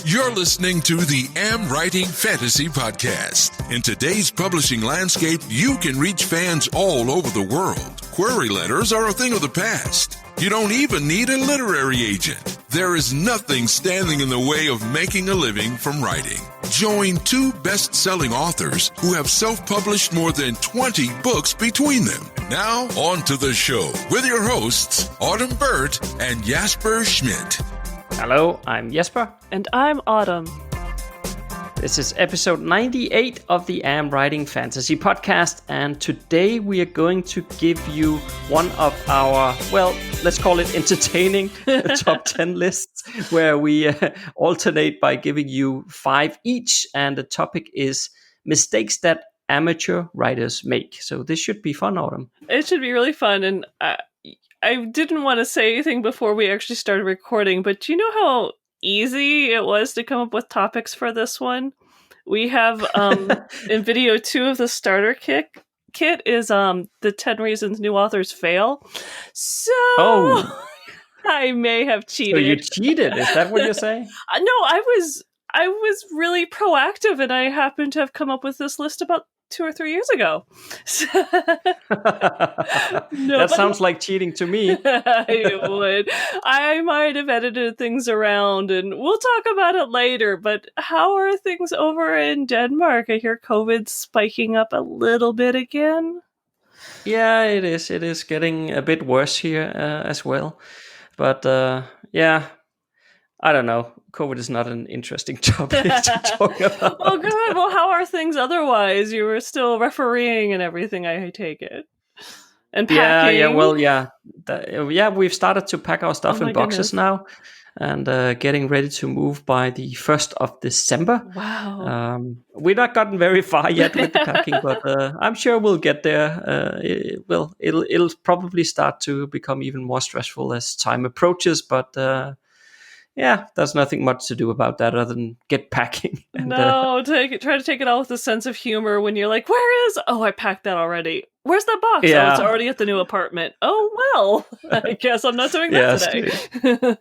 You're listening to the AmWritingFantasy podcast. In today's publishing landscape, you can reach fans all over the world. Query letters are a thing of the past. You don't even need a literary agent. There is nothing standing in the way of making a living from writing. Join two best-selling authors who have self-published more than 20 books between them. Now, on to the show with your hosts, Autumn Burt and Jasper Schmidt. Hello, I'm Jesper. And I'm Autumn. This is episode 98 of the AmWritingFantasy podcast, and today we are going to give you one of our, well, let's call it entertaining top 10 lists, where we alternate by giving you 5 each, and the topic is mistakes that amateur writers make. So this should be fun, Autumn. It should be really fun, and I didn't want to say anything before we actually started recording, but do you know how easy it was to come up with topics for this one? We have in video 2 of the starter kit is the 10 reasons new authors fail. So I may have cheated. So you cheated? Is that what you're saying? No, I was really proactive, and I happened to have come up with this list about 2 or 3 years ago. That sounds like cheating to me. It would. I might have edited things around, and we'll talk about it later. But how are things over in Denmark? I hear COVID's spiking up a little bit again. Yeah, it is. It is getting a bit worse here as well. But yeah, I don't know. COVID is not an interesting topic to talk about. Well, good. Well, how are things otherwise? You were still refereeing and everything, I take it. And packing. Yeah, we've started to pack our stuff in boxes now, and getting ready to move by the 1st of December. Wow. We've not gotten very far yet with the packing, but I'm sure we'll get there. It'll probably start to become even more stressful as time approaches, but yeah, there's nothing much to do about that other than get packing. And, try to take it all with a sense of humor when you're like, where is... Oh, I packed that already. Where's that box? Yeah. Oh, it's already at the new apartment. Oh, well, I guess I'm not doing that today.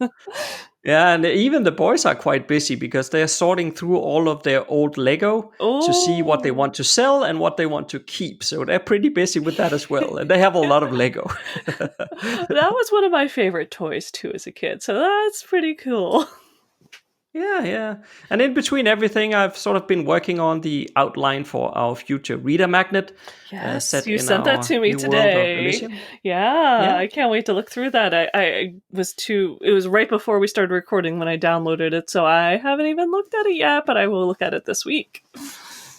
Yeah, and even the boys are quite busy because they're sorting through all of their old Lego to see what they want to sell and what they want to keep. So they're pretty busy with that as well. And they have a lot of Lego. That was one of my favorite toys too as a kid. So that's pretty cool. Yeah. And in between everything, I've sort of been working on the outline for our future reader magnet. Yes, you sent that to me today. Yeah, I can't wait to look through that. It was right before we started recording when I downloaded it, so I haven't even looked at it yet, but I will look at it this week.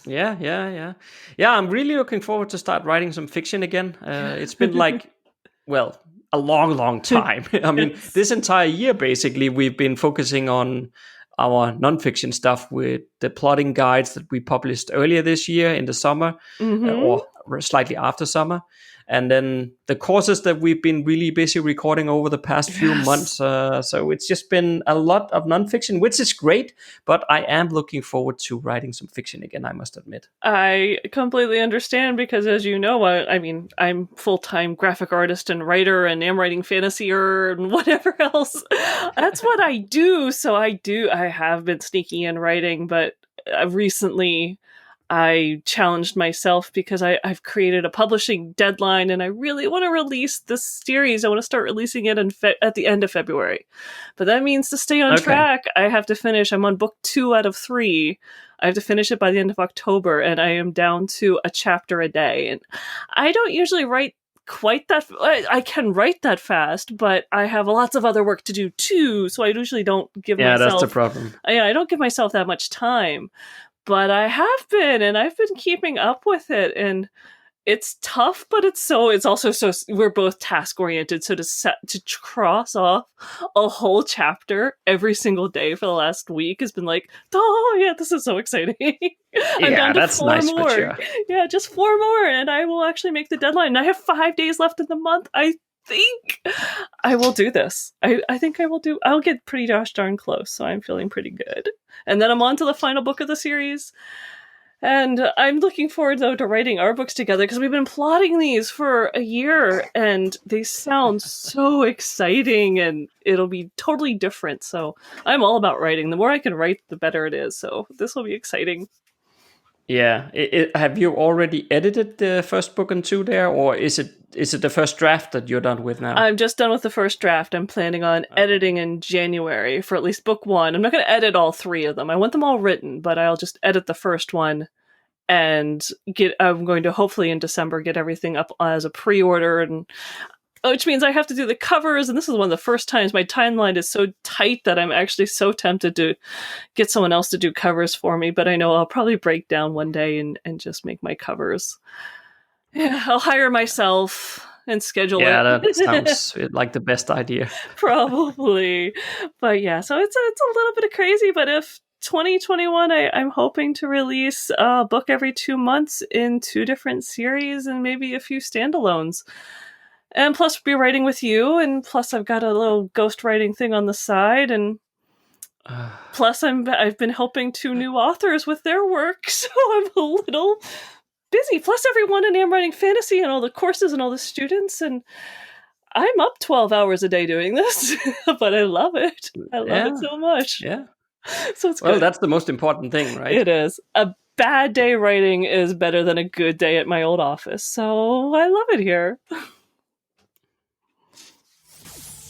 Yeah, I'm really looking forward to start writing some fiction again. It's been a long time. I mean, this entire year, basically, we've been focusing on our nonfiction stuff with the plotting guides that we published earlier this year in the summer, or slightly after summer. And then the courses that we've been really busy recording over the past few months. So it's just been a lot of nonfiction, which is great. But I am looking forward to writing some fiction again, I must admit. I completely understand because, as you know, I'm full-time graphic artist and writer and AmWritingFantasy and whatever else. That's what I do. So I have been sneaking in writing, but recently I challenged myself because I've created a publishing deadline and I really want to release this series. I want to start releasing it at the end of February. But that means to stay on track, I have to finish. I'm on book 2 out of 3. I have to finish it by the end of October, and I am down to a chapter a day. And I don't usually write quite that... I can write that fast, but I have lots of other work to do too, so I usually don't give myself... Yeah, that's the problem. I don't give myself that much time. But I have been, and I've been keeping up with it, and it's tough, but it's also so we're both task oriented. So to cross off a whole chapter every single day for the last week has been like, oh yeah, this is so exciting. I'm down to that's 4 nice more. for sure. Yeah, just 4 more, and I will actually make the deadline. And I have 5 days left in the month. I think I will do this. I think I'll get pretty gosh darn close, so I'm feeling pretty good. And then I'm on to the final book of the series. And I'm looking forward, though, to writing our books together because we've been plotting these for a year and they sound so exciting and it'll be totally different. So I'm all about writing. The more I can write, the better it is. So this will be exciting. Yeah. Have you already edited the first book and 2 there, or is it the first draft that you're done with now? I'm just done with the first draft. I'm planning on editing in January for at least book 1. I'm not going to edit all 3 of them. I want them all written, but I'll just edit the first one and I'm going to hopefully in December get everything up as a pre-order, and which means I have to do the covers. And this is one of the first times my timeline is so tight that I'm actually so tempted to get someone else to do covers for me. But I know I'll probably break down one day and just make my covers. Yeah, I'll hire myself and schedule it. Yeah, that sounds like the best idea. Probably. But yeah, so it's a little bit of crazy, but if 2021, I'm hoping to release a book every 2 months in 2 different series and maybe a few standalones. And plus be writing with you, and plus I've got a little ghostwriting thing on the side, and plus I've been helping 2 new authors with their work, so I'm a little busy. Plus everyone in AmWritingFantasy and all the courses and all the students, and I'm up 12 hours a day doing this, but I love it. I love it so much. Yeah. So it's good. Well, that's the most important thing, right? It is. A bad day writing is better than a good day at my old office, so I love it here.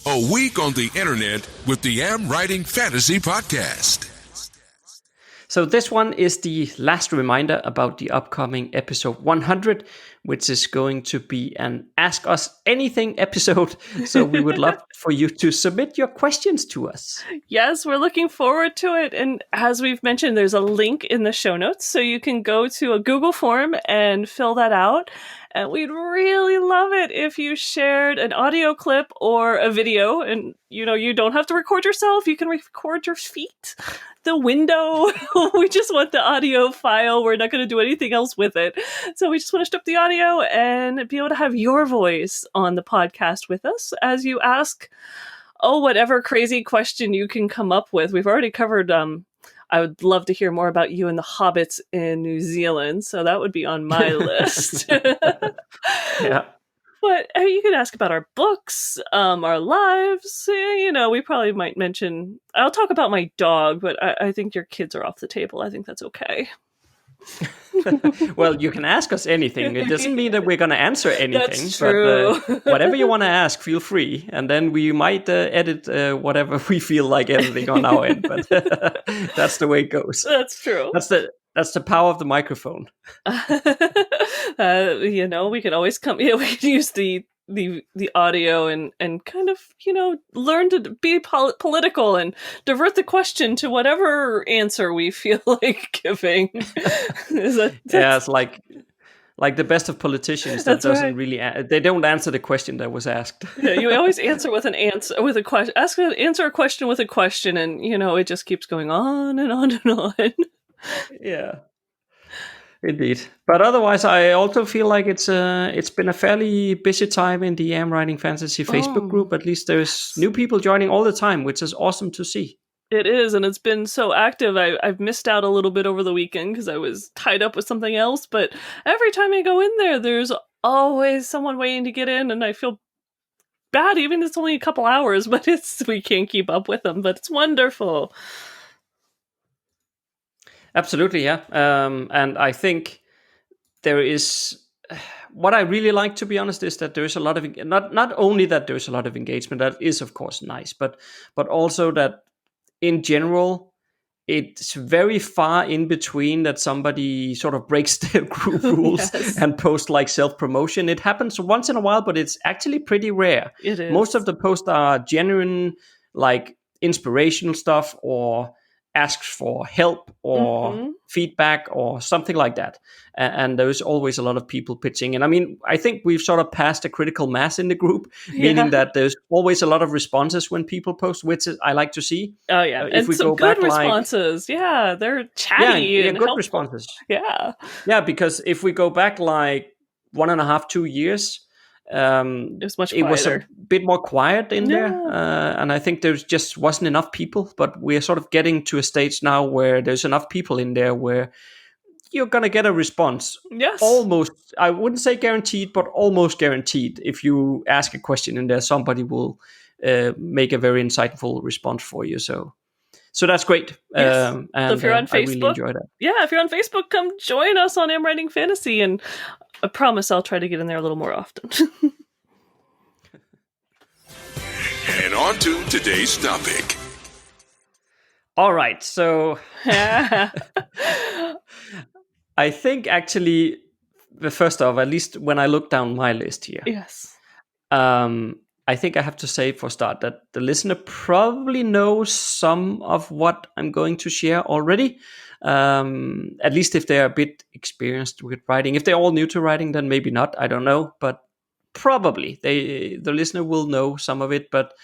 A week on the internet with the AmWritingFantasy podcast. So this one is the last reminder about the upcoming episode 100, which is going to be an Ask Us Anything episode. So we would love for you to submit your questions to us. Yes, we're looking forward to it. And as we've mentioned, there's a link in the show notes, so you can go to a Google form and fill that out. And we'd really love it if you shared an audio clip or a video. And, you don't have to record yourself. You can record your feet, the window. We just want the audio file. We're not going to do anything else with it. So we just want to strip the audio and be able to have your voice on the podcast with us as you ask, whatever crazy question you can come up with. We've already covered, I would love to hear more about you and the hobbits in New Zealand, so that would be on my list. Yeah. But you could ask about our books, our lives. We probably might mention... I'll talk about my dog, but I think your kids are off the table. I think that's okay. Well, you can ask us anything. It doesn't mean that we're going to answer anything. That's true. But whatever you want to ask, feel free. And then we might edit whatever we feel like editing on our end. But that's the way it goes. That's true. That's the power of the microphone. We can always come... we can use the audio and kind of, learn to be political and divert the question to whatever answer we feel like giving. It's like the best of politicians that doesn't really they don't answer the question that was asked. Yeah, you always answer with an answer, with a question. Answer a question with a question, and it just keeps going on and on and on. Yeah. Indeed. But otherwise, I also feel like it's been a fairly busy time in the AmWritingFantasy Facebook group. At least there's new people joining all the time, which is awesome to see. It is, and it's been so active. I've missed out a little bit over the weekend because I was tied up with something else. But every time I go in there, there's always someone waiting to get in, and I feel bad, even if it's only a couple hours. But we can't keep up with them. But it's wonderful. Absolutely, yeah. And I think there is... What I really like, to be honest, is that there's a lot of... Not only that there's a lot of engagement, that is, of course, nice, but also that, in general, it's very far in between that somebody sort of breaks the group rules and posts like self-promotion. It happens once in a while, but it's actually pretty rare. It is. Most of the posts are genuine, like, inspirational stuff, or asks for help or feedback or something like that. And there's always a lot of people pitching. And I mean, I think we've sort of passed a critical mass in the group, meaning that there's always a lot of responses when people post, which I like to see. Oh, yeah. If and we some go good back, responses. They're chatty. Yeah, and good helpful. responses. Yeah. Yeah, because if we go back like 1.5, 2 years, it was much quieter. It was a bit more quiet in there, and I think there just wasn't enough people. But we're sort of getting to a stage now where there's enough people in there where you're gonna get a response. Yes. Almost, I wouldn't say guaranteed, but almost guaranteed. If you ask a question in there, somebody will make a very insightful response for you. So that's great. Yes. And so if you're on I really Facebook, enjoy that. yeah, if you're on Facebook, come join us on Writing Fantasy, and I promise I'll try to get in there a little more often. And on to today's topic. All right, so I think actually, first off, at least when I look down my list here, Yes. I think I have to say for start that the listener probably knows some of what I'm going to share already. At least if they're a bit experienced with writing. If they're all new to writing, then maybe not. I don't know, but probably the listener will know some of it. But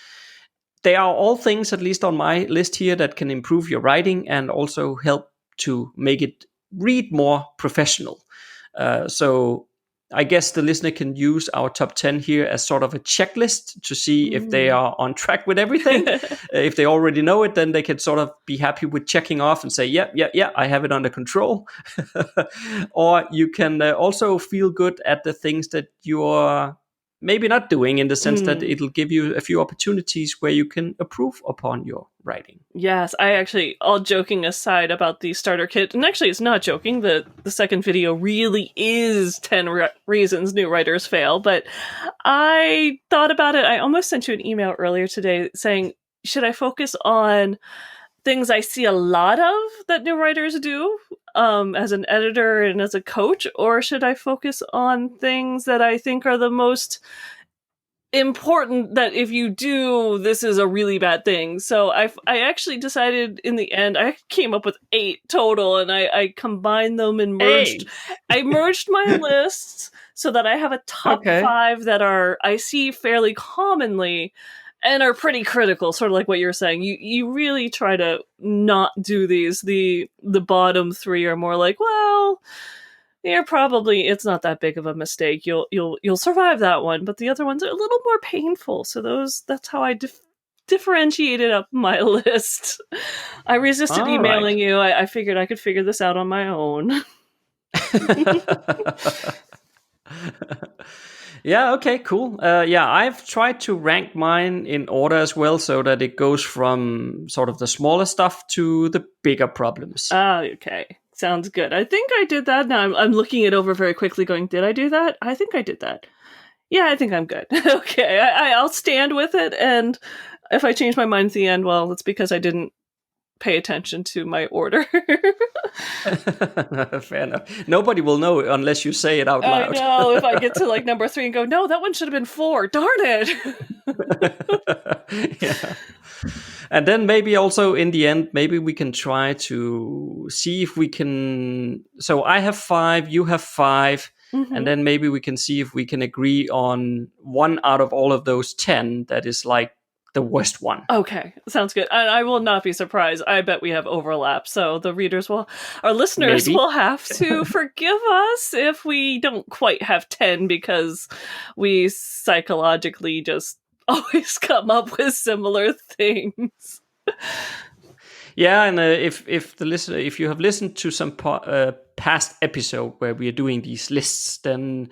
they are all things, at least on my list here, that can improve your writing and also help to make it read more professional. So I guess the listener can use our top 10 here as sort of a checklist to see if they are on track with everything. If they already know it, then they can sort of be happy with checking off and say, yeah, I have it under control. Or you can also feel good at the things that you're maybe not doing, in the sense that it'll give you a few opportunities where you can improve upon your writing. Yes, I actually, all joking aside about the starter kit, and actually it's not joking, the second video really is 10 reasons new writers fail, but I thought about it. I almost sent you an email earlier today saying, should I focus on things I see a lot of that new writers do as an editor and as a coach, or should I focus on things that I think are the most important, that if you do, this is a really bad thing? So I actually decided in the end, I came up with 8 total, and I combined them and merged. I merged my lists so that I have a top 5 that I see fairly commonly and are pretty critical, sort of like what you're saying. You really try to not do these. The bottom 3 are more like, well, it's not that big of a mistake. You'll survive that one, but the other ones are a little more painful. So that's how I differentiated up my list. I resisted emailing you. I figured I could figure this out on my own. Yeah, okay, cool. I've tried to rank mine in order as well, so that it goes from sort of the smaller stuff to the bigger problems. Okay. Sounds good. I think I did that. Now I'm looking it over very quickly going, did I do that? I think I did that. Yeah, I think I'm good. Okay, I'll stand with it, and if I change my mind at the end, well, it's because I didn't pay attention to my order. Fair enough. Nobody will know unless you say it out loud. I know. If I get to like number 3 and go, no, that one should have been 4. Darn it. Yeah. And then maybe also in the end, maybe we can try to see if we can. So I have 5, you have 5. And then maybe we can see if we can agree on one out of all of those 10 that is like the worst one. Okay, sounds good. And I will not be surprised. I bet we have overlap. So our listeners will have to forgive us if we don't quite have 10, because we psychologically just always come up with similar things. Yeah, and if you have listened to some past episode where we are doing these lists, then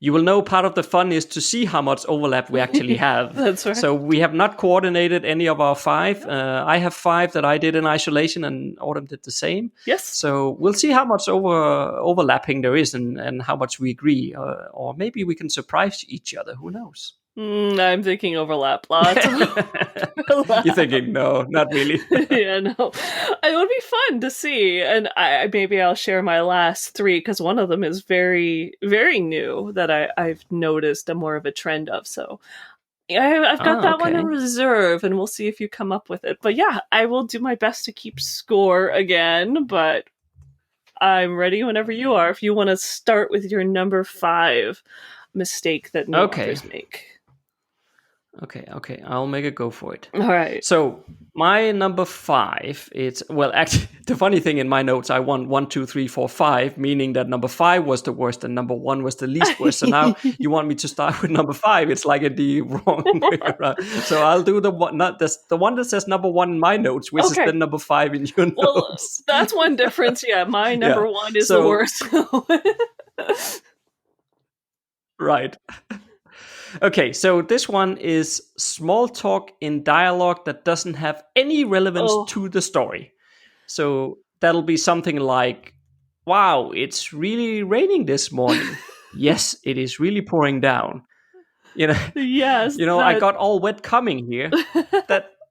you will know part of the fun is to see how much overlap we actually have. That's right. So we have not coordinated any of our 5. I have 5 that I did in isolation, and Autumn did the same. Yes. So we'll see how much overlapping there is, and how much we agree. Or maybe we can surprise each other. Who knows? I'm thinking overlap. Lots of overlap. You're thinking, no, not really. Yeah, no. It would be fun to see. And maybe I'll share my last 3, because one of them is very, very new that I've noticed more of a trend of. So I've got that one in reserve, and we'll see if you come up with it. But yeah, I will do my best to keep score again, but I'm ready whenever you are. If you want to start with your number 5 mistake that new authors make. Okay. I'll make a go for it. All right. So my number 5, actually, the funny thing in my notes, I won 1, 2, 3, 4, 5, meaning that number 5 was the worst and number 1 was the least worst. So now you want me to start with number 5. It's like in the wrong way around. So I'll do the one, not the one that says number 1 in my notes, which is then number 5 in your notes. That's one difference. Yeah, my number 1 is the worst. Right. Okay, so this one is small talk in dialogue that doesn't have any relevance to the story. So that'll be something like, wow, it's really raining this morning. Yes, it is really pouring down. Yes. I got all wet coming here.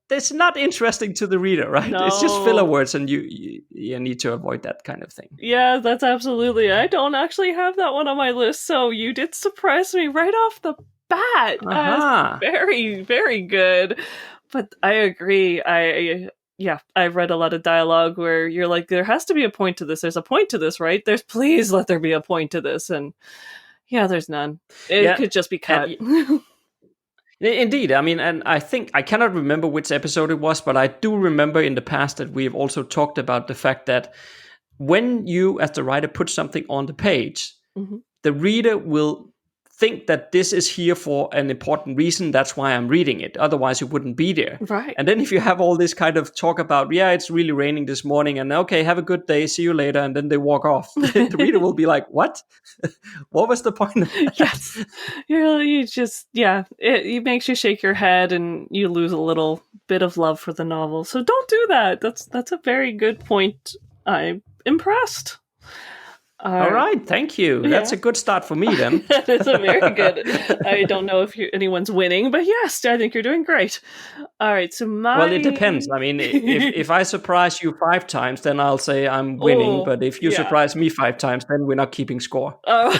That's not interesting to the reader, right? No. It's just filler words, and you need to avoid that kind of thing. Yeah, that's absolutely. I don't actually have that one on my list, so you did surprise me right off the bat. Very, very good. But I agree. I've read a lot of dialogue where you're like, there has to be a point to this. There's a point to this, right? Please let there be a point to this. And yeah, there's none. It could just be cut. Indeed. I mean, and I think I cannot remember which episode it was, but I do remember in the past that we've also talked about the fact that when you, as the writer, put something on the page, the reader will think that this is here for an important reason. That's why I'm reading it. Otherwise, it wouldn't be there. Right. And then if you have all this kind of talk about, it's really raining this morning, and okay, have a good day, see you later, and then they walk off, the reader will be like, what? What was the point of that? Yes. It makes you shake your head and you lose a little bit of love for the novel. So don't do that. That's a very good point. I'm impressed. All right, thank you. Yeah. That's a good start for me then. That is a very good. I don't know if anyone's winning, but yes, I think you're doing great. All right, so Well, it depends. I mean, if I surprise you 5 times, then I'll say I'm winning. But if you surprise me 5 times, then we're not keeping score. Oh,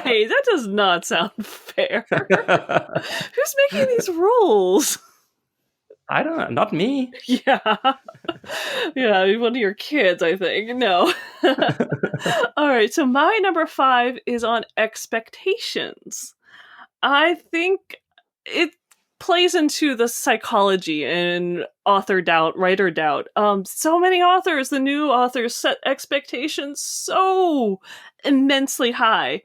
hey, that does not sound fair. Who's making these rules? I don't know, not me. Yeah, one of your kids, I think. No. All right, so my number 5 is on expectations. I think it plays into the psychology and author doubt, writer doubt. So many authors, the new authors, set expectations so immensely high.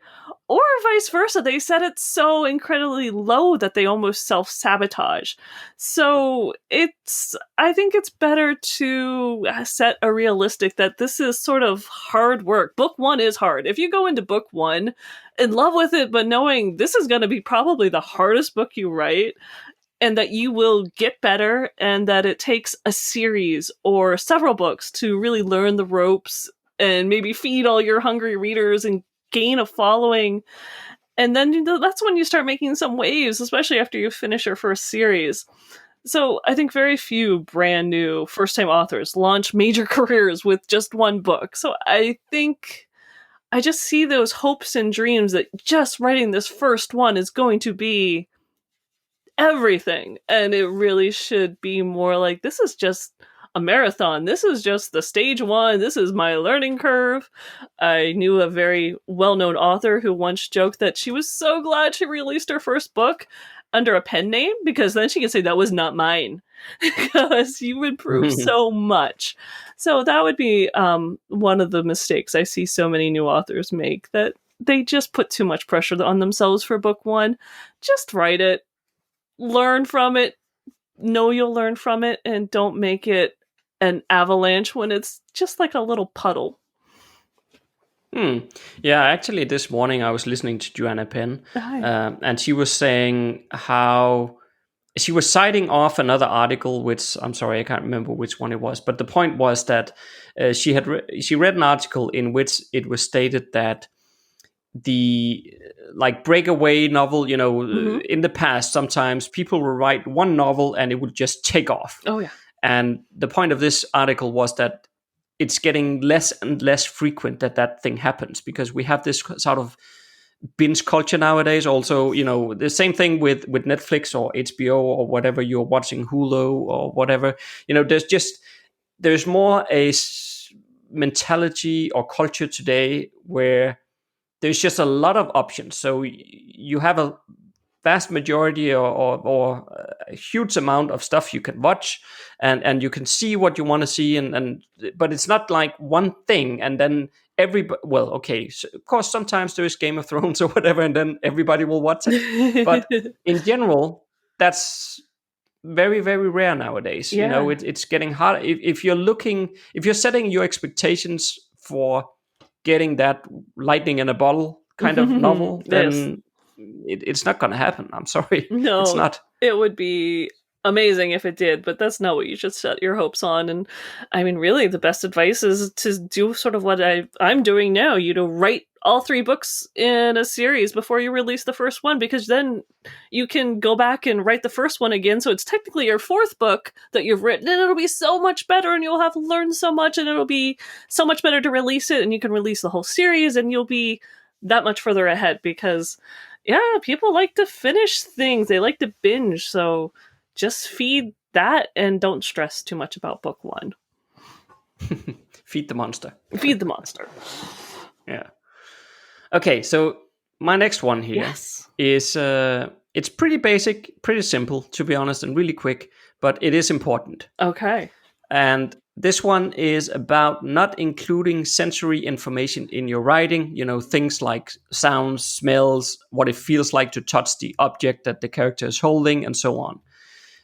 Or vice versa, they set it so incredibly low that they almost self-sabotage. So I think it's better to set a realistic that this is sort of hard work. Book 1 is hard. If you go into book 1 in love with it, but knowing this is going to be probably the hardest book you write, and that you will get better, and that it takes a series or several books to really learn the ropes and maybe feed all your hungry readers and gain a following, and then that's when you start making some waves, especially after you finish your first series. So I think very few brand new first-time authors launch major careers with just one book. So I think I just see those hopes and dreams that just writing this first one is going to be everything, and it really should be more like, this is just a marathon. This is just the stage 1. This is my learning curve. I knew a very well-known author who once joked that she was so glad she released her first book under a pen name, because then she could say that was not mine, because you improve so much. So that would be one of the mistakes I see so many new authors make, that they just put too much pressure on themselves for book 1. Just write it, learn from it, know you'll learn from it, and don't make it an avalanche when it's just like a little puddle. Yeah, actually this morning I was listening to Joanna Penn, and she was saying how she was citing off another article, which I'm sorry, I can't remember which one it was, but the point was that she read an article in which it was stated that the breakaway novel, in the past, sometimes people would write one novel and it would just take off. Oh yeah. And the point of this article was that it's getting less and less frequent that thing happens, because we have this sort of binge culture nowadays. Also, the same thing with Netflix or HBO or whatever you're watching, Hulu or whatever. There's more a mentality or culture today where there's just a lot of options. So you have vast majority or a huge amount of stuff you can watch, and you can see what you want to see, but it's not like one thing and then everybody. Well, okay, so of course sometimes there is Game of Thrones or whatever, and then everybody will watch it. But in general, that's very, very rare nowadays. Yeah. It's getting harder. If you're setting your expectations for getting that lightning in a bottle kind of novel, then it's not going to happen. I'm sorry. No, it's not. It would be amazing if it did, but that's not what you should set your hopes on. And I mean, really, the best advice is to do sort of what I'm doing now. Write all 3 books in a series before you release the first one, because then you can go back and write the first one again. So it's technically your 4th book that you've written, and it'll be so much better, and you'll have learned so much, and it'll be so much better to release it, and you can release the whole series, and you'll be that much further ahead, because people like to finish things. They like to binge. So just feed that and don't stress too much about book 1. Feed the monster. Feed the monster. Yeah. Okay, so my next one here is it's pretty basic, pretty simple, to be honest, and really quick, but it is important. Okay. And this one is about not including sensory information in your writing, things like sounds, smells, what it feels like to touch the object that the character is holding, and so on.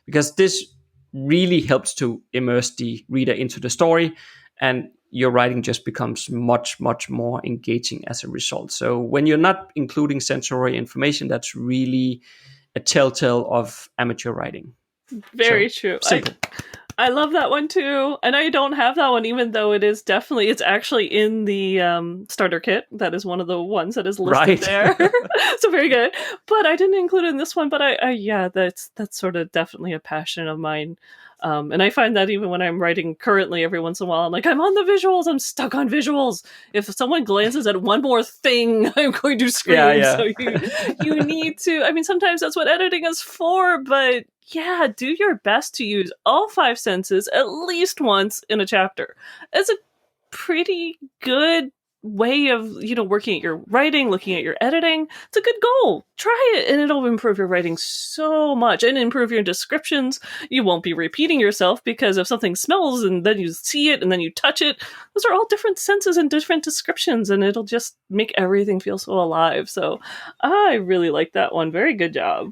Because this really helps to immerse the reader into the story, and your writing just becomes much, much more engaging as a result. So when you're not including sensory information, that's really a telltale of amateur writing. Very true. Simple. I love that one too. And I don't have that one, even though it's actually in the starter kit. That is one of the ones that is listed there. So very good. But I didn't include it in this one, but that's sort of definitely a passion of mine. And I find that even when I'm writing currently, every once in a while, I'm like, I'm on the visuals. I'm stuck on visuals. If someone glances at one more thing, I'm going to scream. Yeah. So you need to, I mean, sometimes that's what editing is for, but do your best to use all 5 senses at least once in a chapter. It's a pretty good way of, working at your writing, looking at your editing. It's a good goal. Try it, and it'll improve your writing so much and improve your descriptions. You won't be repeating yourself, because if something smells and then you see it and then you touch it, those are all different senses and different descriptions, and it'll just make everything feel so alive. So I really like that one. Very good job.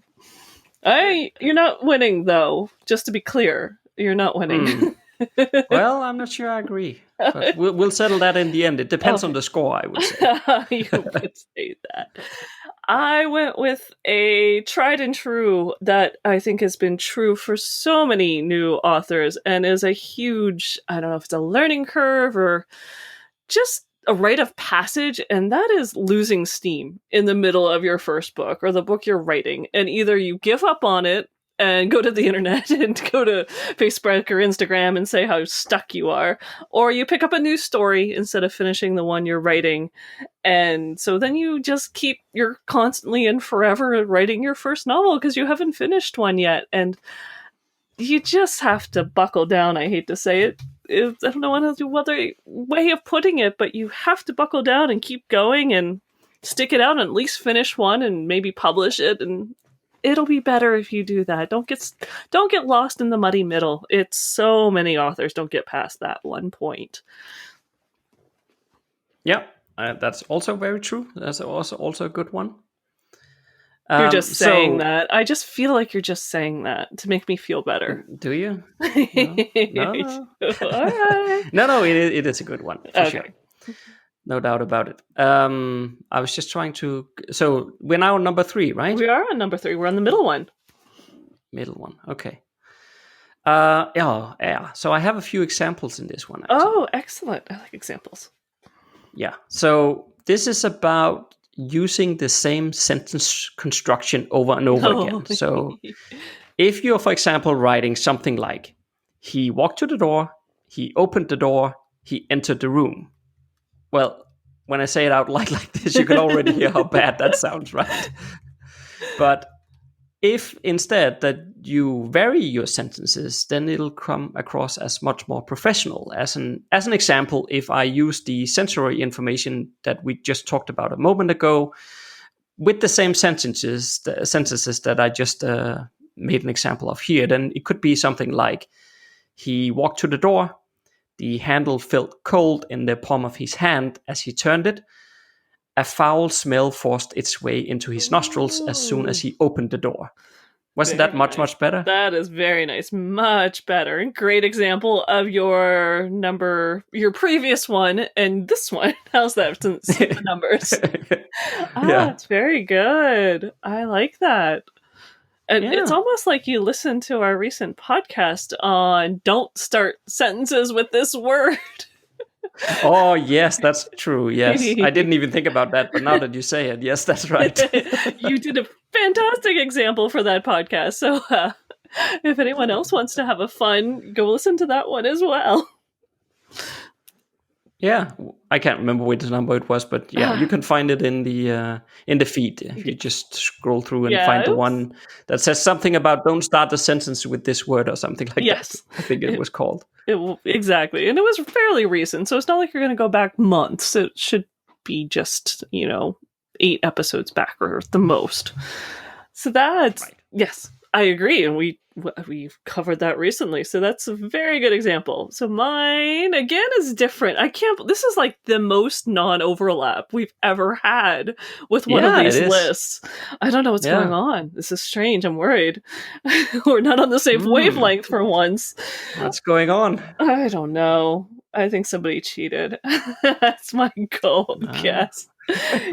You're not winning, though. Just to be clear, you're not winning. Well, I'm not sure I agree. But we'll settle that in the end. It depends on the score, I would say. You could say that. I went with a tried and true that I think has been true for so many new authors, and is a huge, I don't know if it's a learning curve or just a rite of passage, and that is losing steam in the middle of your first book or the book you're writing. And either you give up on it and go to the internet and go to Facebook or Instagram and say how stuck you are, or you pick up a new story instead of finishing the one you're writing. And so then you're constantly and forever writing your first novel because you haven't finished one yet. And you just have to buckle down. I hate to say it. I don't know what other way of putting it, but you have to buckle down and keep going and stick it out and at least finish one and maybe publish it, and it'll be better if you do that. Don't get lost in the muddy middle. It's so many authors don't get past that one point. Yeah, that's also very true. That's also a good one. You're just saying that. I just feel like you're just saying that to make me feel better. Do you? No. All right. No, it is a good one, for Okay. sure. No doubt about it. I was just trying to... So we're now on number 3, right? We are on number 3. We're on the middle one. Middle one, okay. Yeah. So I have a few examples in this one, actually. Oh, excellent. I like examples. Yeah. So this is about using the same sentence construction over and over again. So if you're, for example, writing something like, he walked to the door, he opened the door, he entered the room. Well, when I say it out loud like this, you can already hear how bad that sounds, right? But if instead that you vary your sentences, then it'll come across as much more professional. As an example, if I use the sensory information that we just talked about a moment ago, with the same sentences that I just made an example of here, then it could be something like, he walked to the door, the handle felt cold in the palm of his hand as he turned it. A foul smell forced its way into his nostrils as soon as he opened the door. Wasn't that much better? That is very nice. Much better. Great example of your previous one and this one. How's that since the numbers? It's very good. I like that. And it's almost like you listened to our recent podcast on don't start sentences with this word. Oh, yes, that's true. Yes. I didn't even think about that, but now that you say it, yes, that's right. You did a fantastic example for that podcast. So if anyone else wants to have a fun, go listen to that one as well. Yeah, I can't remember which number it was, but you can find it in the feed. If you just scroll through and find the one that says something about don't start the sentence with this word or something like that. I think it was called. Exactly. And it was fairly recent, so it's not like you're going to go back months. It should be just, 8 episodes back or the most. So that's, yes, I agree. And we've covered that recently. So that's a very good example. So mine, again, is different. This is like the most non-overlap we've ever had with one of these lists. I don't know what's going on. This is strange. I'm worried. We're not on the same wavelength for once. What's going on? I don't know. I think somebody cheated. That's my goal, guess.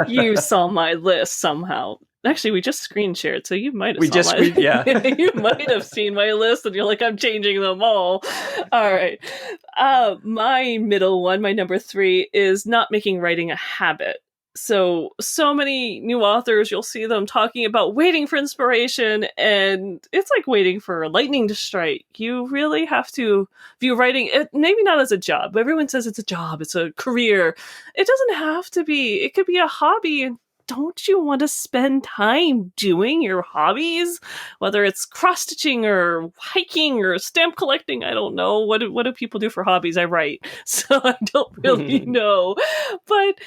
You saw my list somehow. Actually, we just screen shared, so you might have you might have seen my list, and you're like, I'm changing them all. All right. My middle one, my number 3, is not making writing a habit. So many new authors, you'll see them talking about waiting for inspiration, and it's like waiting for lightning to strike. You really have to view writing, maybe not as a job. Everyone says it's a job, it's a career. It doesn't have to be. It could be a hobby, and don't you want to spend time doing your hobbies? Whether it's cross-stitching or hiking or stamp collecting, I don't know. What do people do for hobbies? I write, so I don't really know. But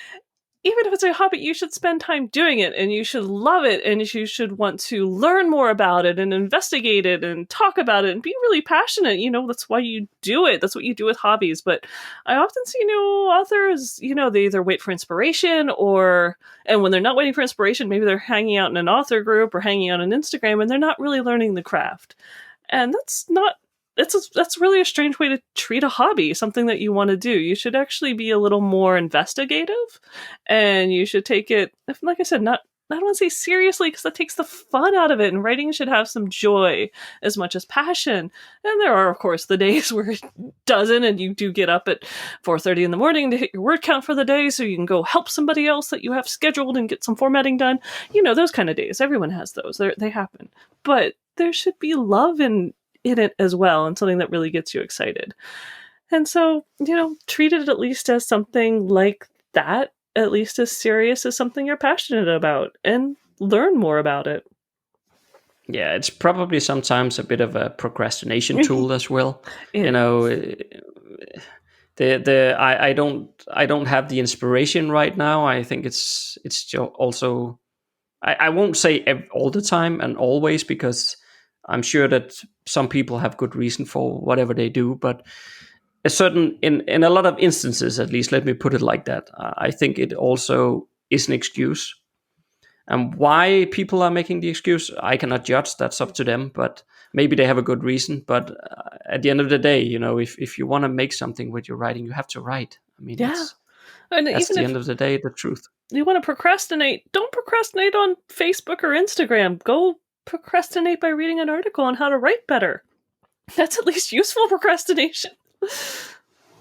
even if it's a hobby, you should spend time doing it, and you should love it, and you should want to learn more about it and investigate it and talk about it and be really passionate. That's why you do it. That's what you do with hobbies. But I often see new authors, they either wait for inspiration and when they're not waiting for inspiration, maybe they're hanging out in an author group or hanging out on Instagram, and they're not really learning the craft. And that's really a strange way to treat a hobby, something that you want to do. You should actually be a little more investigative, and you should take it, like I said, I don't want to say seriously, because that takes the fun out of it, and writing should have some joy as much as passion. And there are, of course, the days where it doesn't, and you do get up at 4:30 in the morning to hit your word count for the day so you can go help somebody else that you have scheduled and get some formatting done. Those kind of days. Everyone has those. They happen. But there should be love in it as well, and something that really gets you excited. And so, treat it at least as something like that, at least as serious as something you're passionate about, and learn more about it. Yeah, it's probably sometimes a bit of a procrastination tool as well. I don't have the inspiration right now. I think it's also, I won't say all the time and always, because I'm sure that some people have good reason for whatever they do, but in a lot of instances, at least, let me put it like that, I think it also is an excuse. And why people are making the excuse, I cannot judge. That's up to them, but maybe they have a good reason. But at the end of the day, if you want to make something with your writing, you have to write. I mean, that's the end of the day, the truth. You want to procrastinate, don't procrastinate on Facebook or Instagram. Go procrastinate by reading an article on how to write better. That's at least useful procrastination.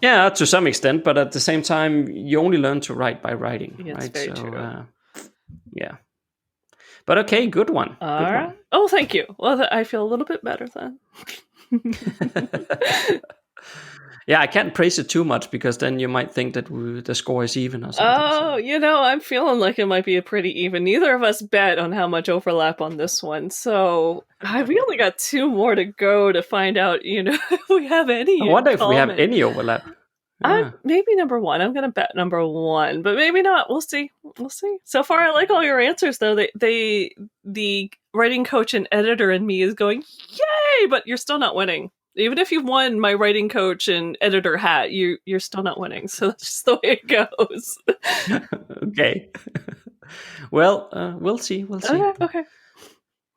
Yeah, to some extent, but at the same time, you only learn to write by writing, right? Very true. Yeah. But okay, good one. All right. Oh, thank you. Well, I feel a little bit better then. Yeah, I can't praise it too much, because then you might think that the score is even or something. Oh, I'm feeling like it might be a pretty even. Neither of us bet on how much overlap on this one. So we only got 2 more to go to find out, if we have any. I wonder if we have any overlap. Maybe number one. I'm gonna bet number one, but maybe not. We'll see. So far, I like all your answers, though. The writing coach and editor in me is going, yay! But you're still not winning. Even if you've won my writing coach and editor hat, you're still not winning. So that's just the way it goes. Okay. Well, we'll see. Okay.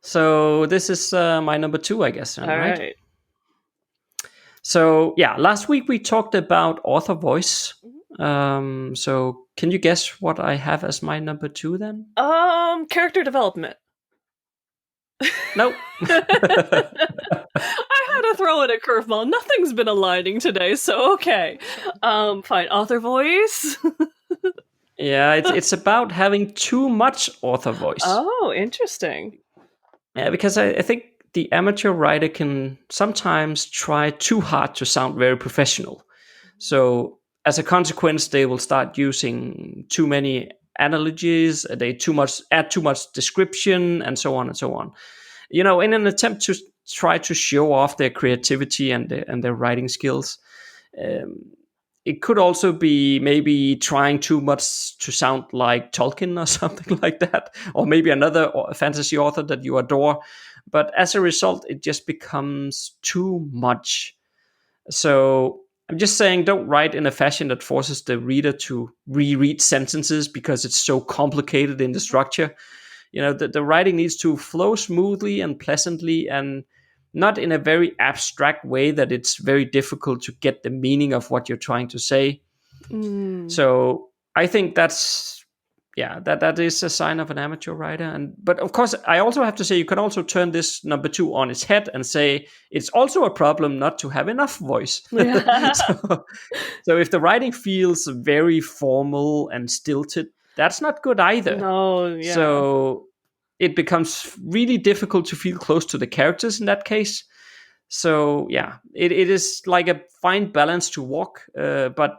So this is my number two, I guess. All right. So yeah, last week we talked about author voice. So can you guess what I have as my number two then? Character development. Nope. I had to throw in a curveball. Nothing's been aligning today, so okay. Fine. Author voice. Yeah, it's about having too much author voice. Oh, interesting. Yeah, because I think the amateur writer can sometimes try too hard to sound very professional. So as a consequence, they will start using too many analogies, they add too much description, and so on and so on. In an attempt to try to show off their creativity and their writing skills. It could also be maybe trying too much to sound like Tolkien or something like that, or maybe another fantasy author that you adore. But as a result, it just becomes too much. So I'm just saying, don't write in a fashion that forces the reader to reread sentences because it's so complicated in the structure. The writing needs to flow smoothly and pleasantly, and not in a very abstract way that it's very difficult to get the meaning of what you're trying to say. So I think that is a sign of an amateur writer. But of course, I also have to say, you can also turn this number two on its head and say it's also a problem not to have enough voice. Yeah. So if the writing feels very formal and stilted, that's not good either. No, yeah. So it becomes really difficult to feel close to the characters in that case. So yeah, it is like a fine balance to walk. But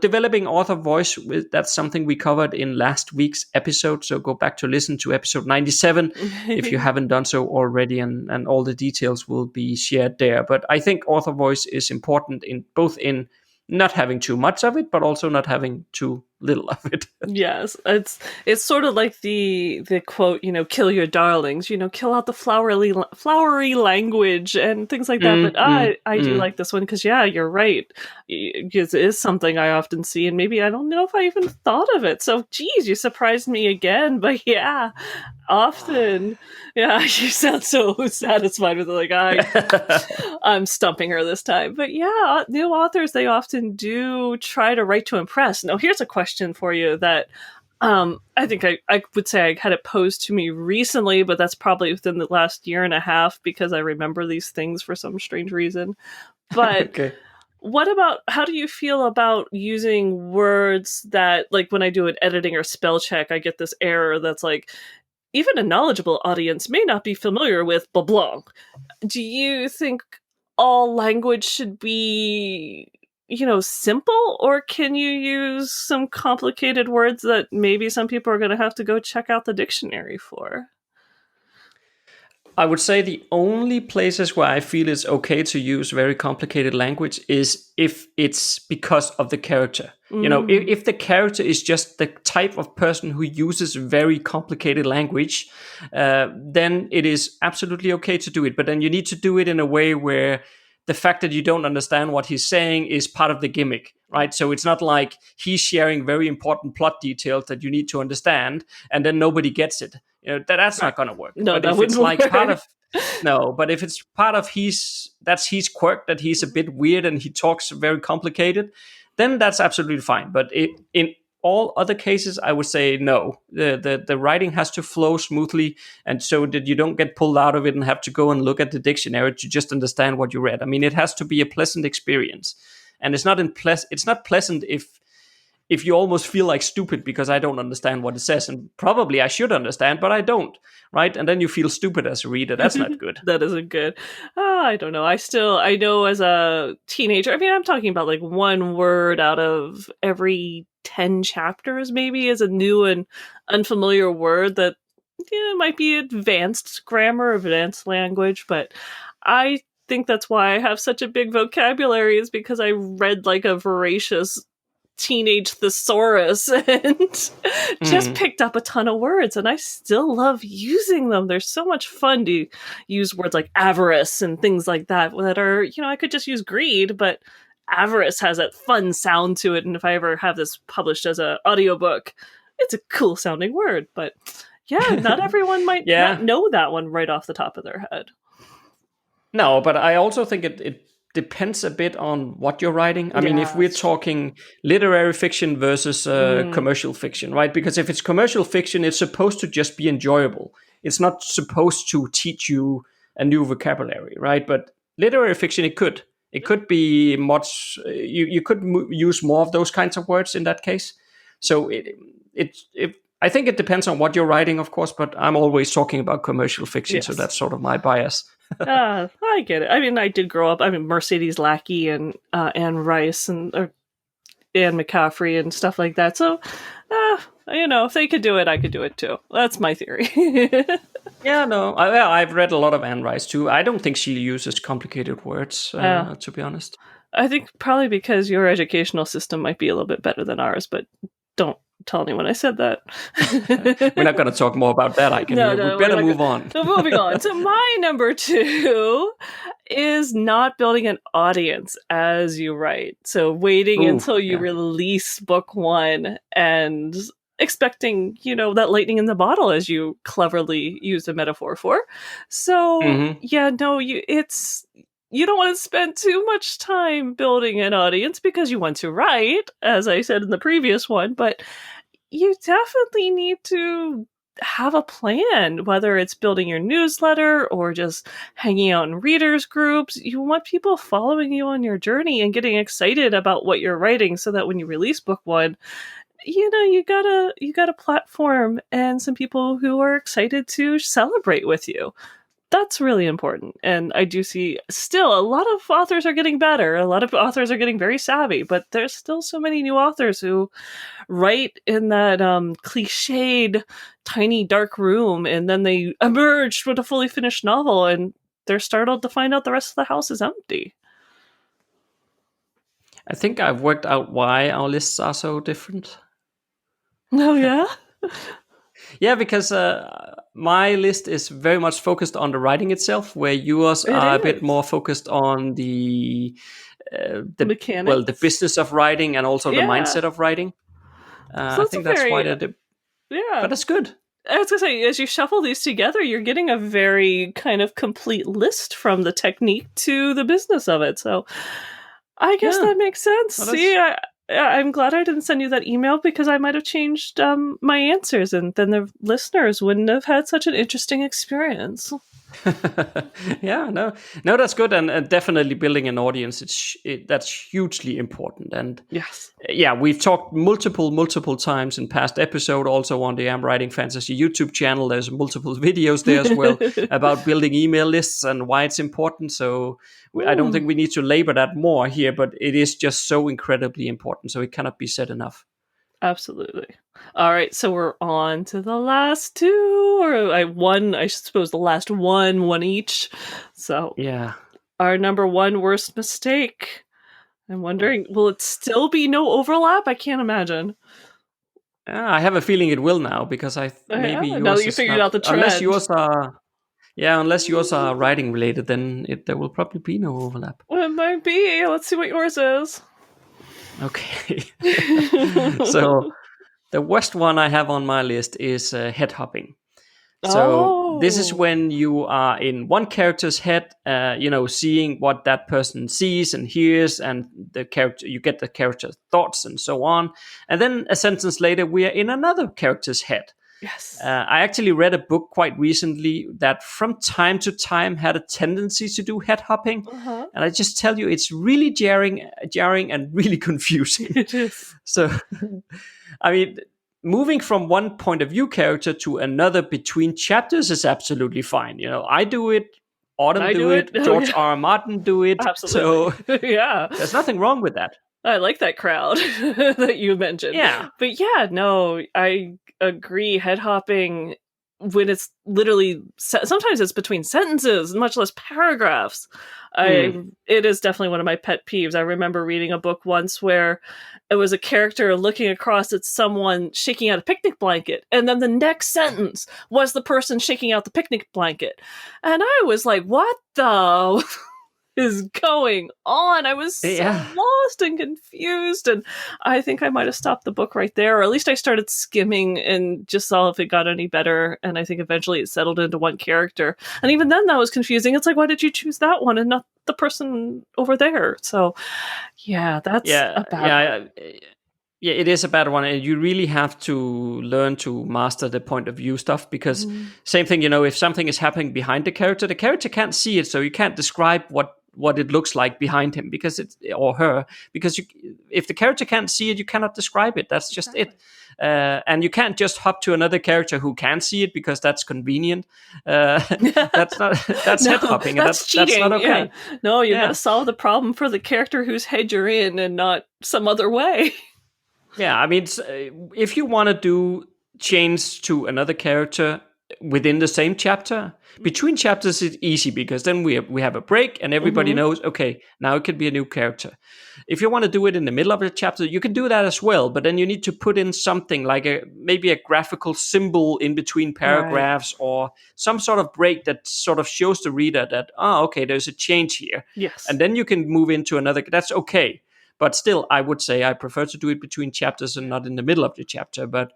developing author voice, that's something we covered in last week's episode. So go back to listen to episode 97 if you haven't done so already, and all the details will be shared there. But I think author voice is important in not having too much of it, but also not having too little of it. Yes, it's sort of like the quote, kill your darlings, kill out the flowery language and things like that. But I do like this one because, yeah, you're right. It is something I often see, and maybe I don't know if I even thought of it. So, geez, you surprised me again. But yeah, often, yeah, you sound so satisfied with it. Like I'm stumping her this time. But yeah, new authors, they often do try to write to impress. Now, here's a question for you that I think I would say I had it posed to me recently, but that's probably within the last year and a half because I remember these things for some strange reason. But okay. How do you feel about using words that, like when I do an editing or spell check, I get this error that's like, even a knowledgeable audience may not be familiar with blah blah. Do you think all language should be simple, or can you use some complicated words that maybe some people are going to have to go check out the dictionary for? I would say the only places where I feel it's okay to use very complicated language is if it's because of the character. If the character is just the type of person who uses very complicated language, then it is absolutely okay to do it. But then you need to do it in a way where the fact that you don't understand what he's saying is part of the gimmick, right? So it's not like he's sharing very important plot details that you need to understand, and then nobody gets it. That's not going to work. No, but that if it's wouldn't like work. but if it's part of his quirk, that he's a bit weird and he talks very complicated, then that's absolutely fine. But in all other cases, I would say no. The writing has to flow smoothly, and so that you don't get pulled out of it and have to go and look at the dictionary to just understand what you read. I mean, it has to be a pleasant experience, and it's not pleasant if you almost feel like stupid because I don't understand what it says, and probably I should understand, but I don't, right? And then you feel stupid as a reader. That's not good. That isn't good. I don't know. I know as a teenager, I mean, I'm talking about like one word out of every 10 chapters maybe is a new and unfamiliar word that might be advanced grammar, advanced language, but I think that's why I have such a big vocabulary, is because I read like a voracious teenage thesaurus and just picked up a ton of words, and I still love using them. They're so much fun to use words like avarice and things like that are, you know, I could just use greed, but avarice has that fun sound to it, and if I ever have this published as an audiobook, it's a cool sounding word. But yeah, not everyone might not know that one right off the top of their head. No, but I also think it depends a bit on what you're writing. I mean, if we're talking literary fiction versus commercial fiction, right? Because if it's commercial fiction, it's supposed to just be enjoyable. It's not supposed to teach you a new vocabulary, right? But literary fiction, it could be much. You could use more of those kinds of words in that case. So I think it depends on what you're writing, of course. But I'm always talking about commercial fiction, so that's sort of my bias. I get it. I mean, I did grow up. I mean, Mercedes Lackey and Anne Rice and Anne McCaffrey and stuff like that. So, you know, if they could do it, I could do it too. That's my theory. Yeah, no, I've read a lot of Anne Rice too. I don't think she uses complicated words, to be honest. I think probably because your educational system might be a little bit better than ours, but don't tell anyone I said that. We're not going to talk more about that. We better move on. So moving on. So my number 2 is not building an audience as you write. So waiting until you release book 1 and expecting, you know, that lightning in the bottle, as you cleverly used a metaphor for. So you don't want to spend too much time building an audience because you want to write, as I said in the previous one, but you definitely need to have a plan, whether it's building your newsletter or just hanging out in readers groups. You want people following you on your journey and getting excited about what you're writing, so that when you release book 1, you know, you got a platform and some people who are excited to celebrate with you. That's really important. And I do see still a lot of authors are getting better. A lot of authors are getting very savvy, but there's still so many new authors who write in that cliched, tiny, dark room, and then they emerge with a fully finished novel, and they're startled to find out the rest of the house is empty. I think I've worked out why our lists are so different. Oh, yeah? Yeah, because my list is very much focused on the writing itself, where yours are a bit more focused on the mechanics. Well, the business of writing and also the mindset of writing. So I think that's why but that's good. I was going to say, as you shuffle these together, you're getting a very kind of complete list, from the technique to the business of it. So I guess that makes sense. Well, see, I'm glad I didn't send you that email, because I might have changed my answers, and then the listeners wouldn't have had such an interesting experience. No, that's good, and definitely building an audience. That's hugely important, and yes, we've talked multiple times in past episode. Also on the AmWritingFantasy YouTube channel, there's multiple videos there as well about building email lists and why it's important. So I don't think we need to labor that more here, but it is just so incredibly important. So it cannot be said enough. Absolutely. All right, so we're on to the last 2, or I suppose the last one each. So our number 1 worst mistake. I'm wondering, will it still be no overlap? I can't imagine. I have a feeling it will now, because maybe yours now that you figured out the trend. Unless yours are writing related, then there will probably be no overlap. Well, it might be. Let's see what yours is. Okay. So the worst one I have on my list is head hopping. So this is when you are in one character's head, seeing what that person sees and hears, and you get the character's thoughts and so on. And then a sentence later, we are in another character's head. Yes. I actually read a book quite recently that from time to time had a tendency to do head hopping. Uh-huh. And I just tell you, it's really jarring and really confusing. It is. So, I mean, moving from one point of view character to another between chapters is absolutely fine. You know, I do it, Autumn do it, George R. Martin do it. Absolutely. So yeah, there's nothing wrong with that. I like that crowd that you mentioned. Yeah. But I agree. Head hopping when it's literally sometimes it's between sentences, much less paragraphs. It is definitely one of my pet peeves. I remember reading a book once where it was a character looking across at someone shaking out a picnic blanket, and then the next sentence was the person shaking out the picnic blanket, and I was like, what the is going on? I was so lost and confused, and I think I might have stopped the book right there, or at least I started skimming and just saw if it got any better, and I think eventually it settled into one character, and even then that was confusing. It's like, why did you choose that one and not the person over there? So that's a bad one. Yeah, it is a bad one, and you really have to learn to master the point of view stuff, because same thing, if something is happening behind the character can't see it, so you can't describe what it looks like behind him, because it's, or her, because if the character can't see it, you cannot describe it. That's just it. And you can't just hop to another character who can see it, because that's convenient. That's head hopping. That's cheating. That's not okay. Yeah. No, you got to solve the problem for the character whose head you're in, and not some other way. Yeah, I mean, if you want to do change to another character within the same chapter, between chapters it's easy, because then we have a break and everybody knows, okay, now it could be a new character. If you want to do it in the middle of a chapter, you can do that as well, but then you need to put in something like maybe a graphical symbol in between paragraphs, or some sort of break that sort of shows the reader that, okay, there's a change here. Yes. And then you can move into another. That's okay. But still, I would say I prefer to do it between chapters and not in the middle of the chapter. But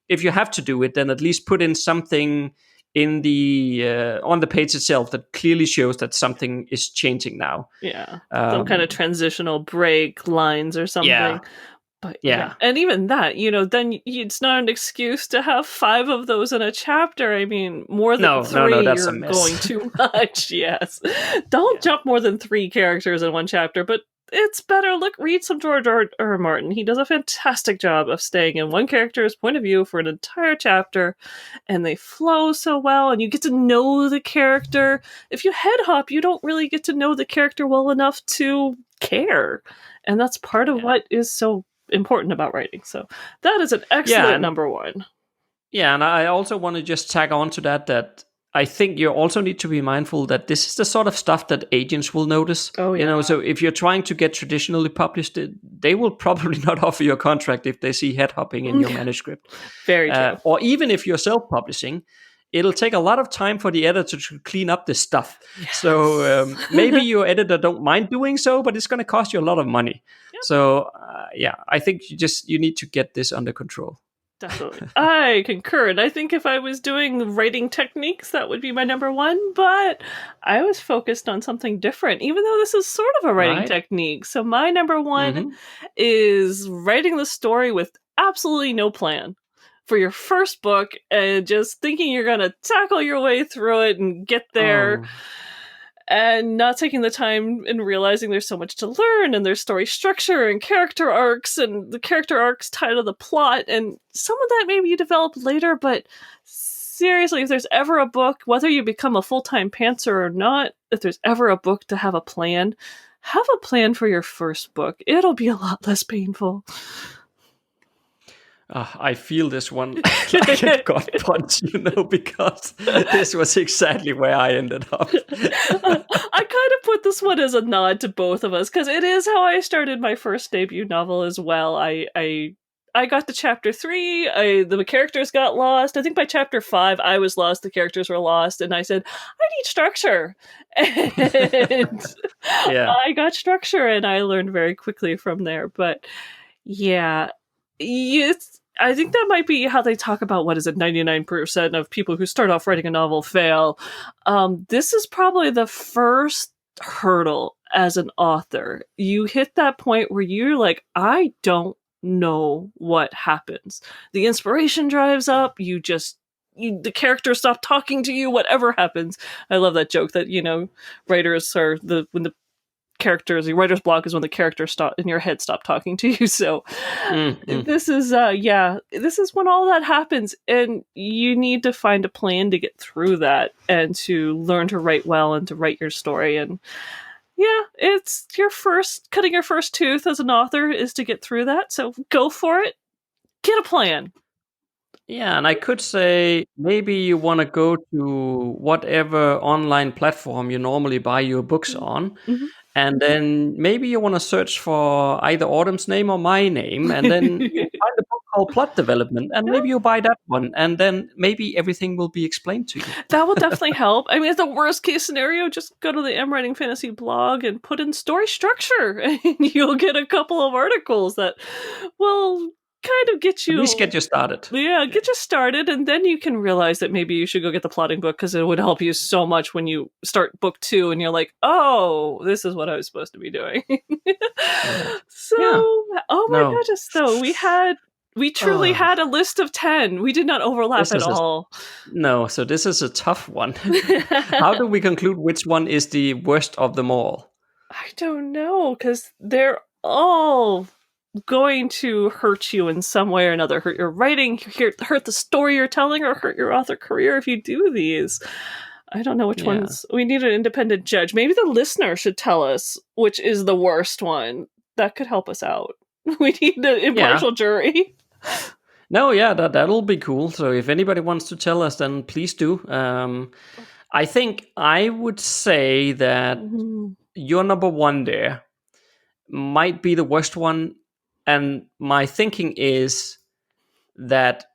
if you have to do it, then at least put in something in the on the page itself that clearly shows that something is changing now. Yeah, some kind of transitional break lines or something. Yeah. But and even that, then it's not an excuse to have 5 of those in a chapter. I mean, more than 3, that's you're going too much. Yes, don't jump more than 3 characters in one chapter, but it's better. Read some George R. R. Martin. He does a fantastic job of staying in one character's point of view for an entire chapter, and they flow so well, and you get to know the character. If you head hop, you don't really get to know the character well enough to care, and that's part of what is so important about writing. So that is an excellent number 1. Yeah, and I also want to just tag on to that I think you also need to be mindful that this is the sort of stuff that agents will notice. Oh, yeah. So if you're trying to get traditionally published, they will probably not offer you a contract if they see head hopping in your manuscript. Very true. Or even if you're self-publishing, it'll take a lot of time for the editor to clean up this stuff. Yes. So maybe your editor don't mind doing so, but it's going to cost you a lot of money. Yep. So I think you need to get this under control. Definitely. I concur. And I think if I was doing writing techniques, that would be my number 1. But I was focused on something different, even though this is sort of a writing technique. So my number 1 is writing the story with absolutely no plan for your first book, and just thinking you're going to tackle your way through it and get there. And not taking the time and realizing there's so much to learn, and there's story structure and character arcs, and the character arcs tied to the plot, and some of that maybe you develop later, but seriously, if there's ever a book, whether you become a full-time pantser or not, if there's ever a book to have a plan for your first book. It'll be a lot less painful. I feel this one like a gut punch, because this was exactly where I ended up. I kind of put this one as a nod to both of us, because it is how I started my first debut novel as well. I got to chapter 3, the characters got lost. I think by chapter 5, I was lost, the characters were lost, and I said, I need structure. And I got structure, and I learned very quickly from there. But I think that might be how they talk about, 99% of people who start off writing a novel fail. This is probably the first hurdle as an author. You hit that point where you're like, I don't know what happens. The inspiration drives up. The characters stop talking to you, whatever happens. I love that joke that, writers are when the characters, the writer's block is when the characters in your head stop talking to you. So this is this is when all that happens, and you need to find a plan to get through that, and to learn to write well, and to write your story. And it's cutting your first tooth as an author is to get through that. So go for it. Get a plan. Yeah, and I could say maybe you want to go to whatever online platform you normally buy your books on. Mhm. And then maybe you want to search for either Autumn's name or my name, and then you find a book called Plot Development, and maybe you buy that one, and then maybe everything will be explained to you. That will definitely help. I mean, the worst case scenario, just go to the AmWritingFantasy blog and put in story structure, and you'll get a couple of articles that will kind of get you... At least get you started. Yeah, get you started, and then you can realize that maybe you should go get the plotting book, because it would help you so much when you start book 2 and you're like, oh, this is what I was supposed to be doing. So, oh my goodness, though, we truly had a list of 10. We did not overlap at all. No, so this is a tough one. How do we conclude which one is the worst of them all? I don't know, because they're all going to hurt you in some way or another. Hurt your writing, hurt the story you're telling, or hurt your author career if you do these. I don't know which ones. We need an independent judge. Maybe the listener should tell us which is the worst one. That could help us out. We need an impartial jury. No, yeah, that'll be cool. So if anybody wants to tell us, then please do. I think I would say that your number 1 there might be the worst one. And my thinking is that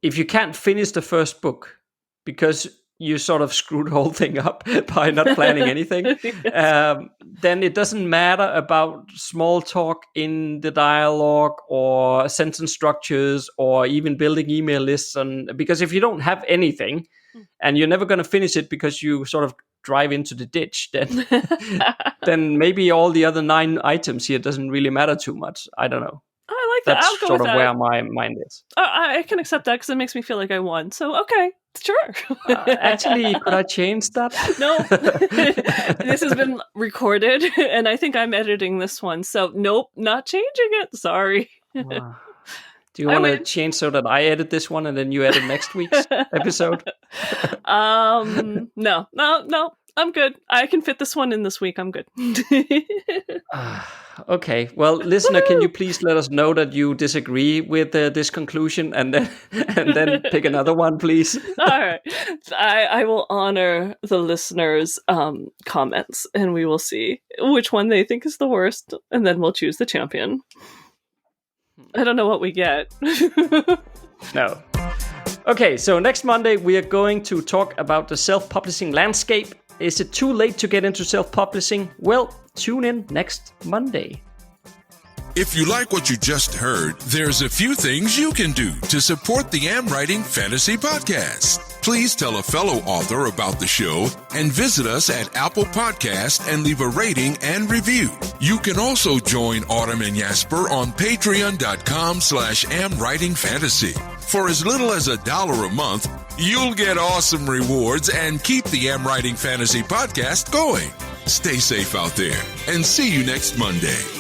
if you can't finish the first book because you sort of screwed the whole thing up by not planning anything, then it doesn't matter about small talk in the dialogue or sentence structures or even building email lists. Because if you don't have anything and you're never going to finish it because you sort of drive into the ditch, then maybe all the other 9 items here doesn't really matter too much. I don't know. I like that. That's I'll go sort with of that. where my mind is. I can accept that because it makes me feel like I won. So, okay, sure. Actually, could I change that? No. This has been recorded, and I think I'm editing this one. So, nope, not changing it. Sorry. Wow. Do you want to change so that I edit this one and then you edit next week's episode? No. I'm good. I can fit this one in this week. I'm good. Okay. Well, listener, can you please let us know that you disagree with this conclusion and then pick another one, please? All right. I will honor the listeners' comments, and we will see which one they think is the worst, and then we'll choose the champion. I don't know what we get. No. Okay, so next Monday we are going to talk about the self-publishing landscape. Is it too late to get into self-publishing? Well, tune in next Monday. If you like what you just heard, there's a few things you can do to support the AmWritingFantasy podcast. Please tell a fellow author about the show and visit us at Apple Podcast and leave a rating and review. You can also join Autumn and Jasper on patreon.com/AmWritingFantasy. For as little as $1 a month, you'll get awesome rewards and keep the AmWritingFantasy podcast going. Stay safe out there and see you next Monday.